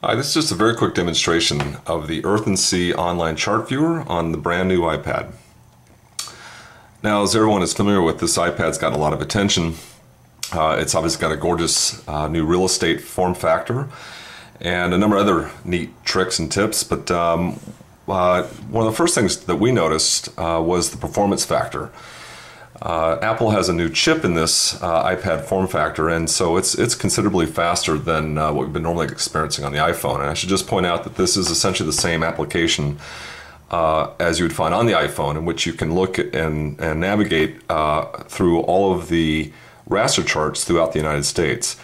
Hi, this is just a very quick demonstration of the EarthNC Online chart viewer on the brand new iPad. Now, as everyone is familiar with, this iPad's gotten a lot of attention. It's obviously got a gorgeous new real estate form factor and a number of other neat tricks and tips, but one of the first things that we noticed was the performance factor. Apple has a new chip in this iPad form factor, and so it's considerably faster than what we've been normally experiencing on the iPhone. And I should just point out that this is essentially the same application as you would find on the iPhone, in which you can look at and navigate through all of the raster charts throughout the United States.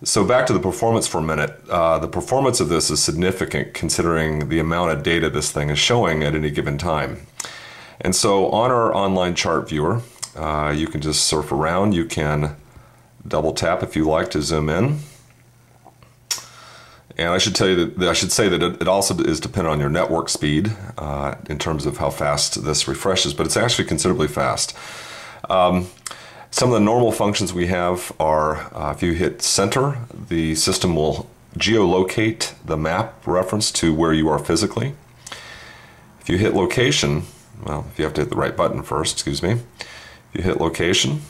So back to the performance for a minute. The performance of this is significant considering the amount of data this thing is showing at any given time. And so on our online chart viewer, you can just surf around. You can double tap if you like to zoom in. And I should say that it also is dependent on your network speed in terms of how fast this refreshes, but it's actually considerably fast. Some of the normal functions we have are if you hit center, the system will geolocate the map reference to where you are physically. If you hit location, well, if you have to hit the right button first, excuse me. If you hit location,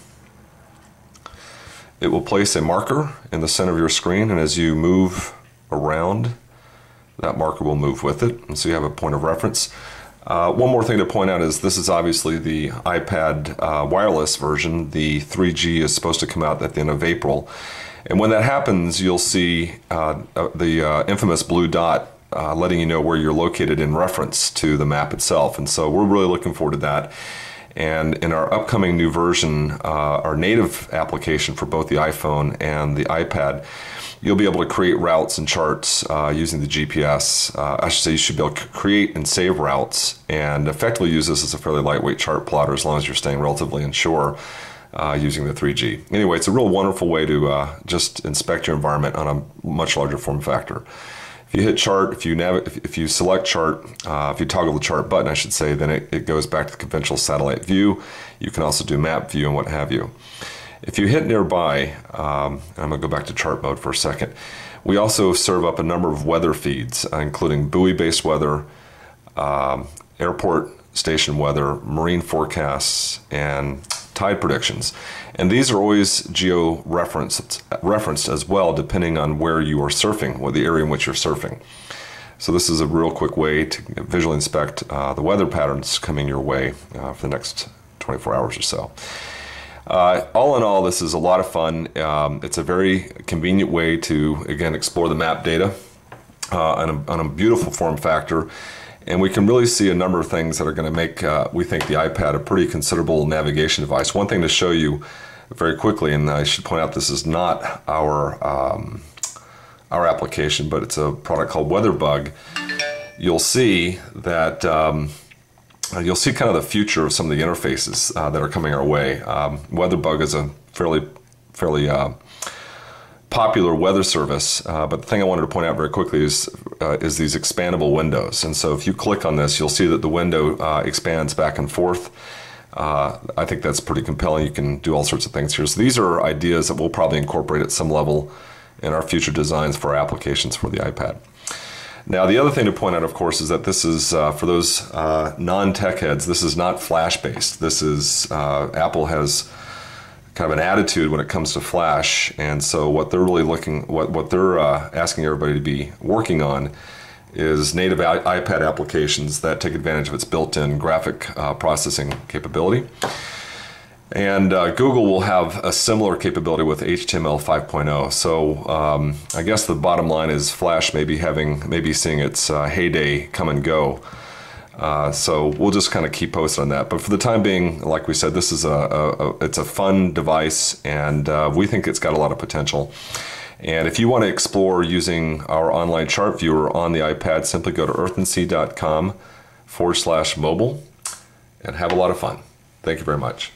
it will place a marker in the center of your screen, and as you move around, that marker will move with it, and so you have a point of reference. One more thing to point out is this is obviously the iPad wireless version. The 3G is supposed to come out at the end of April, and when that happens, you'll see the infamous blue dot letting you know where you're located in reference to the map itself. And so we're really looking forward to that. And in our upcoming new version, our native application for both the iPhone and the iPad, you'll be able to create routes and charts using the GPS. I should say you should be able to create and save routes and effectively use this as a fairly lightweight chart plotter as long as you're staying relatively inshore using the 3G. Anyway, it's a real wonderful way to just inspect your environment on a much larger form factor. If you hit chart, if you select chart, if you toggle the chart button, I should say, then it goes back to the conventional satellite view. You can also do map view and what have you. If you hit nearby, I'm going to go back to chart mode for a second. We also serve up a number of weather feeds, including buoy-based weather, airport station weather, marine forecasts, and tide predictions. And these are always geo-referenced as well, depending on where you are surfing, or the area in which you're surfing. So this is a real quick way to visually inspect the weather patterns coming your way for the next 24 hours or so. All in all, this is a lot of fun. It's a very convenient way to, again, explore the map data on a beautiful form factor. And we can really see a number of things that are going to make, we think, the iPad a pretty considerable navigation device. One thing to show you very quickly, and I should point out this is not our application, but it's a product called WeatherBug. You'll see that you'll see kind of the future of some of the interfaces that are coming our way. WeatherBug is a fairly popular weather service, but the thing I wanted to point out very quickly is these expandable windows. And so if you click on this, you'll see that the window expands back and forth. I think that's pretty compelling. You can do all sorts of things here. So these are ideas that we'll probably incorporate at some level in our future designs for our applications for the iPad. Now, the other thing to point out, of course, is that this is, for those non-tech heads, this is not Flash-based. This is, Apple has kind of an attitude when it comes to Flash, and so what they're really what they're asking everybody to be working on is native iPad applications that take advantage of its built-in graphic processing capability. And Google will have a similar capability with HTML 5.0. So I guess the bottom line is Flash may be seeing its heyday come and go. So we'll just kind of keep posted on that. But for the time being, like we said, this is it's a fun device, and we think it's got a lot of potential. And if you want to explore using our online chart viewer on the iPad, simply go to earthnc.com/mobile and have a lot of fun. Thank you very much.